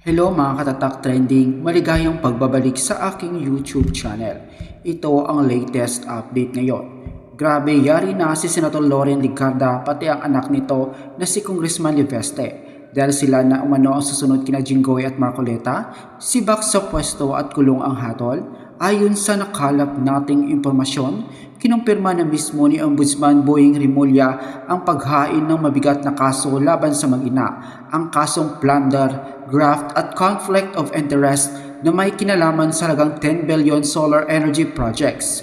Hello mga katatak trending, maligayang pagbabalik sa aking YouTube channel. Ito ang latest update ngayon. Grabe, yari na si Senator Loren Ligarda pati ang anak nito na si Congressman Liveste. Dahil sila na umano ang susunod kina Jinggoy at Marcoleta, sibak sa pwesto at kulong ang hatol. Ayon sa nakalap nating impormasyon, kinumpirma na mismo ni Ombudsman Boying Rimulya ang paghain ng mabigat na kaso laban sa mag-ina, ang kasong plunder, graft at conflict of interest na may kinalaman sa halagang 10 billion solar energy projects.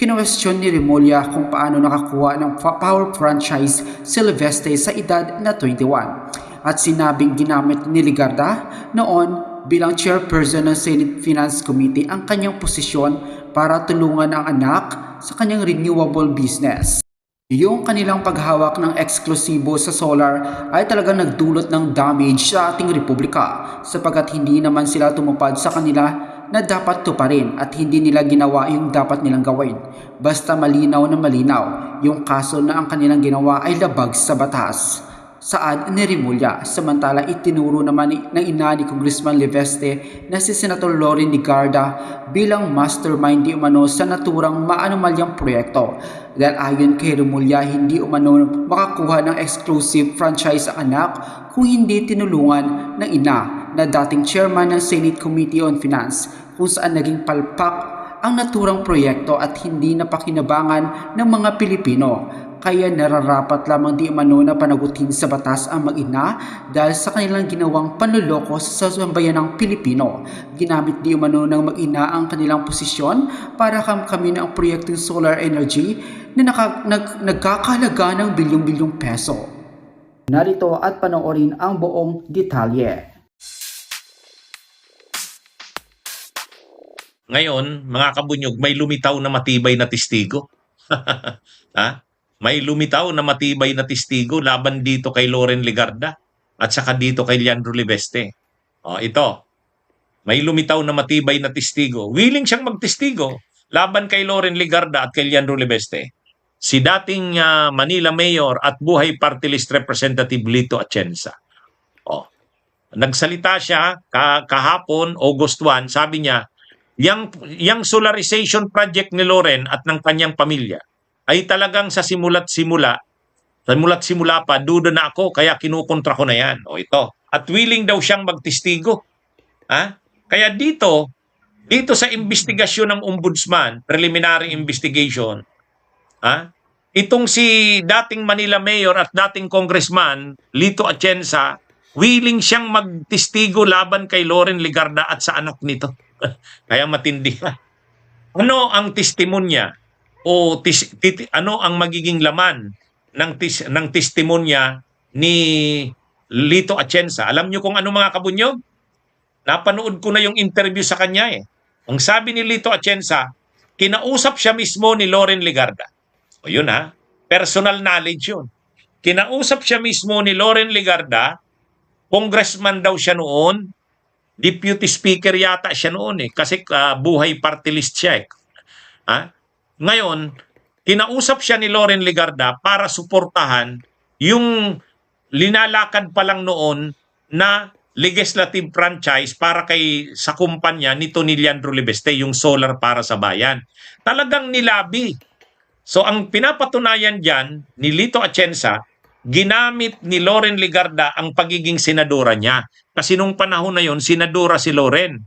Kinwestiyon ni Rimulya kung paano nakakuha ng power franchise si Liveste sa edad na 21 at sinabing ginamit ni Ligarda noon bilang chairperson ng Senate Finance Committee ang kanyang posisyon para tulungan ang anak sa kanyang renewable business. Yung kanilang paghawak ng eksklusibo sa solar ay talagang nagdulot ng damage sa ating republika sapagkat hindi naman sila tumupad sa kanila na dapat tuparin at hindi nila ginawa yung dapat nilang gawin. Basta malinaw na malinaw, yung kaso na ang kanilang ginawa ay labag sa batas. Saad ni Rimulya, samantala itinuro naman ng ina ni Congressman Liveste na si Senator Loren Ligarda bilang mastermind di umano sa naturang maanomalyang proyekto. Dahil ayon kay Rimulya, hindi umano makakuha ng exclusive franchise ang anak kung hindi tinulungan ng ina na dating chairman ng Senate Committee on Finance kung saan naging palpak ang naturang proyekto at hindi napakinabangan ng mga Pilipino. Kaya nararapat lamang di umano na panagutin sa batas ang mag-ina dahil sa kanilang ginawang panluloko sa sambayanang Pilipino. Ginamit di umano ng mag-ina ang kanilang posisyon para kamkamin ang proyektong solar energy na nagkakahalaga ng bilyong-bilyong peso. Narito at panoorin ang buong detalye. Ngayon, mga kabunyog, may lumitaw na matibay na testigo. Ha? May lumitaw na matibay na testigo laban dito kay Loren Ligarda at saka dito kay Leandro Liveste. Ito. May lumitaw na matibay na testigo. Willing siyang magtestigo laban kay Loren Ligarda at kay Leandro Liveste. Si dating Manila Mayor at Buhay Party List Representative Lito Atienza. Nagsalita siya kahapon, August 1, sabi niya, yang solarization project ni Loren at ng kanyang pamilya ay talagang sa simula't simula pa, duda na ako, kaya kinukontra ko na yan. Ito. At willing daw siyang magtestigo. Kaya dito sa investigasyon ng ombudsman, preliminary investigation, itong si dating Manila Mayor at dating Congressman, Lito Atienza, willing siyang magtestigo laban kay Loren Ligarda at sa anak nito. Kaya matindi. Ano ang testimonya o ano ang magiging laman ng testimonya ni Lito Atienza? Alam niyo kung ano, mga kabunyog? Napanood ko na yung interview sa kanya eh. Ang sabi ni Lito Atienza, kinausap siya mismo ni Loren Ligarda. Yun personal knowledge yun. Kinausap siya mismo ni Loren Ligarda, congressman daw siya noon, deputy speaker yata siya noon kasi buhay party list siya Ngayon, kinausap siya ni Loren Ligarda para suportahan yung linalakad pa lang noon na legislative franchise para sa kumpanya nito ni Leandro Liveste, yung solar para sa bayan. Talagang nilabi. So ang pinapatunayan dyan ni Lito Atienza, ginamit ni Loren Ligarda ang pagiging senadora niya. Kasi nung panahon na yon, senadora si Loren.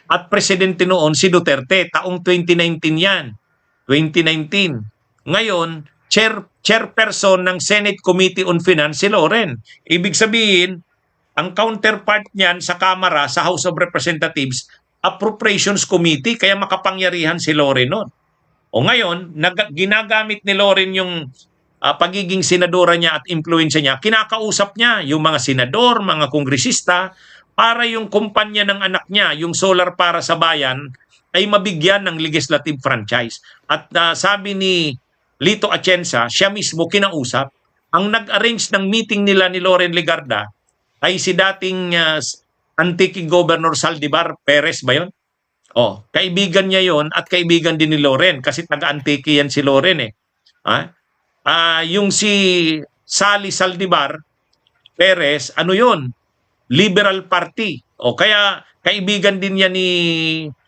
At presidente noon si Duterte, taong 2019 yan. 2019. Ngayon, chairperson ng Senate Committee on Finance si Loren. Ibig sabihin, ang counterpart niyan sa Kamara, sa House of Representatives, Appropriations Committee, kaya makapangyarihan si Loren noon. Ngayon, ginagamit ni Loren yung pagiging senadora niya at impluensya niya, kinakausap niya yung mga senador, mga kongresista, para yung kumpanya ng anak niya, yung solar para sa bayan, ay mabigyan ng legislative franchise. At sabi ni Lito Atienza, siya mismo kinausap. Ang nag-arrange ng meeting nila ni Loren Ligarda ay si dating Antique Governor Saldivar Perez ba yun? Kaibigan niya yon at kaibigan din ni Loren kasi taga-Antique yan si Loren yung si Sally Saldivar Perez, ano yun? Liberal Party. O kaya kaibigan din yan ni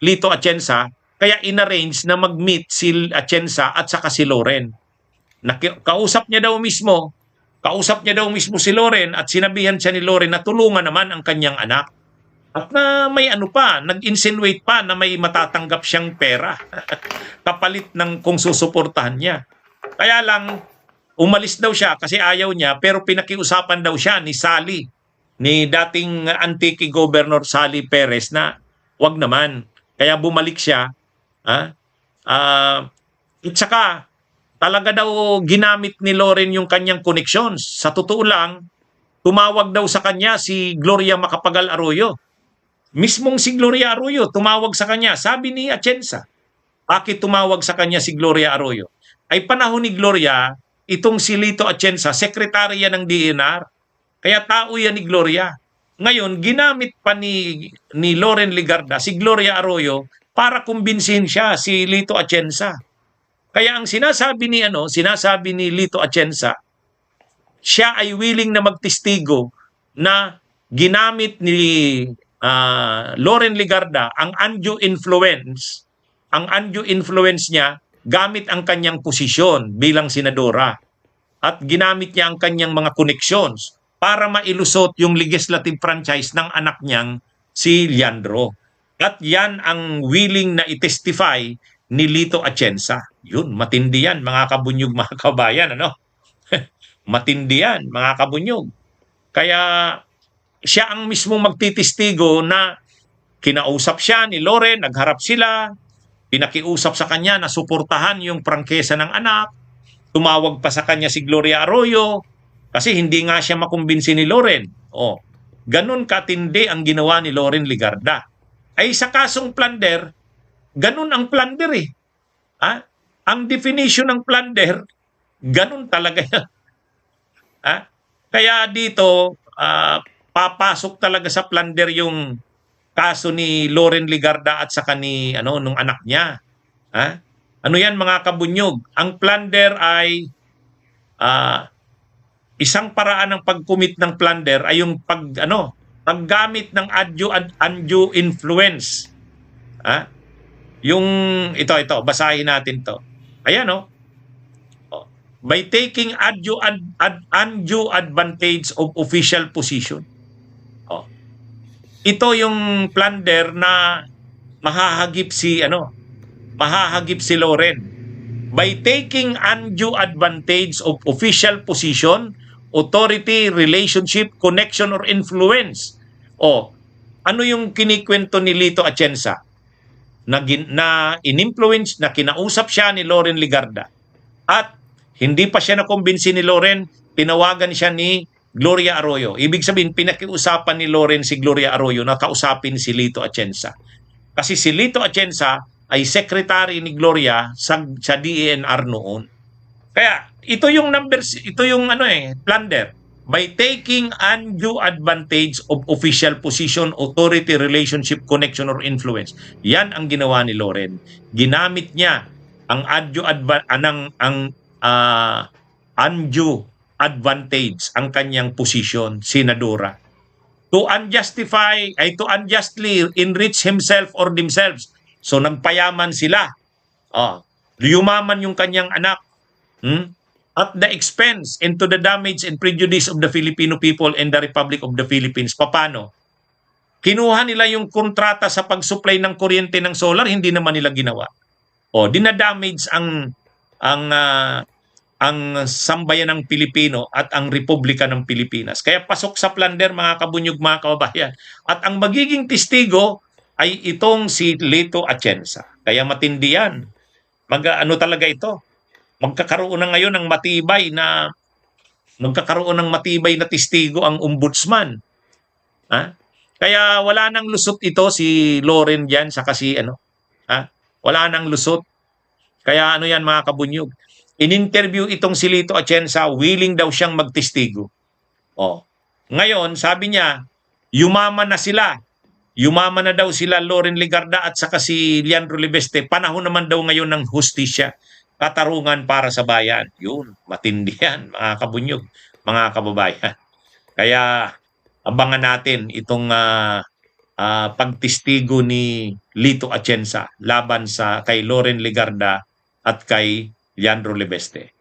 Lito Atienza, kaya inarrange na mag-meet si Atienza at saka si Loren. Kausap niya daw mismo si Loren at sinabihan siya ni Loren na tulungan naman ang kanyang anak. At na may ano pa, nag-insinuate pa na may matatanggap siyang pera kapalit ng kung susuportahan niya. Kaya lang, umalis daw siya kasi ayaw niya, pero pinakiusapan daw siya ni Sally, ni dating Antique Governor Sally Perez na wag naman. Kaya bumalik siya. At saka, talaga daw ginamit ni Loren yung kanyang connections. Sa totoo lang, tumawag daw sa kanya si Gloria Macapagal Arroyo. Mismong si Gloria Arroyo tumawag sa kanya. Sabi ni Atienza, bakit tumawag sa kanya si Gloria Arroyo? Ay panahon ni Gloria, itong si Lito Atienza, sekretarya ng DENR. Kaya tao yan ni Gloria. Ngayon, ginamit pa ni Loren Legarda si Gloria Arroyo para kumbinsin siya si Lito Atienza. Kaya ang sinasabi ni Lito Atienza, siya ay willing na magtestigo na ginamit ni Loren Legarda ang undue influence niya gamit ang kanyang posisyon bilang senadora at ginamit niya ang kanyang mga connections para mailusot yung legislative franchise ng anak niyang si Leandro. At yan ang willing na i-testify ni Lito Atienza. Yun, matindi yan mga kabunyog, mga kabayan, ano? Matindi yan mga kabunyog. Kaya siya ang mismong magtitistigo na kinausap siya ni Loren, nagharap sila, pinakiusap sa kanya na suportahan yung prangkesa ng anak, tumawag pa sa kanya si Gloria Arroyo, kasi hindi nga siya makumbinsi ni Loren. O, ganun katindi ang ginawa ni Loren Legarda. Ay sa kasong plunder, ganun ang plunder eh. Ang definition ng plunder, ganun talaga yan. Kaya dito, papasok talaga sa plunder yung kaso ni Loren Legarda at saka ni nung anak niya. Ano yan mga kabunyog? Ang plunder ay isang paraan ng pag-commit ng plunder ay yung paggamit ng undue influence. Yung ito basahin natin to. Ayan by taking undue advantage of official position. Ito yung plunder na mahahagip si Loren. By taking undue advantage of official position, authority, relationship, connection, or influence. Ano yung kinikwento ni Lito Atienza? Na in-influence, na kinausap siya ni Loren Legarda. At hindi pa siya nakumbinsi ni Loren, tinawagan siya ni Gloria Arroyo. Ibig sabihin, pinakiusapan ni Loren si Gloria Arroyo na kausapin si Lito Atienza. Kasi si Lito Atienza ay secretary ni Gloria sa DENR noon. Kaya ito yung plunder. By taking undue advantage of official position, authority, relationship, connection, or influence. Yan ang ginawa ni Loren. Ginamit niya ang undue advantage ang kanyang posisyon, senadora. To unjustly enrich himself or themselves. So nagpayaman sila. Yumaman yung kanyang anak. At the expense into the damage and prejudice of the Filipino people and the Republic of the Philippines. Paano? Kinuha nila yung kontrata sa pag-supply ng kuryente ng solar, hindi naman nila ginawa. Dinadamage ang sambayan ng Pilipino at ang Republika ng Pilipinas. Kaya pasok sa plunder mga kabunyog, mga kababayan. At ang magiging testigo ay itong si Lito Atienza. Kaya matindi yan. Talaga ito? Magkakaroon na ngayon ng matibay na testigo ang ombudsman. Kaya wala nang lusot ito si Loren diyan sa kasi wala nang lusot. Kaya yan mga kabunyog. In-interview itong si Lito Atienza, willing daw siyang magtestigo. Ngayon, sabi niya, yumaman na sila. Yumaman na daw sila Loren Legarda at saka si Leandro Libeste. Panahon naman daw ngayon ng hustisya. Katarungan para sa bayan. Yun, matindi yan, mga kabunyog, mga kababayan. Kaya, abangan natin itong pagtistigo ni Lito Atienza laban sa kay Loren Legarda at kay Leandro Lebeste.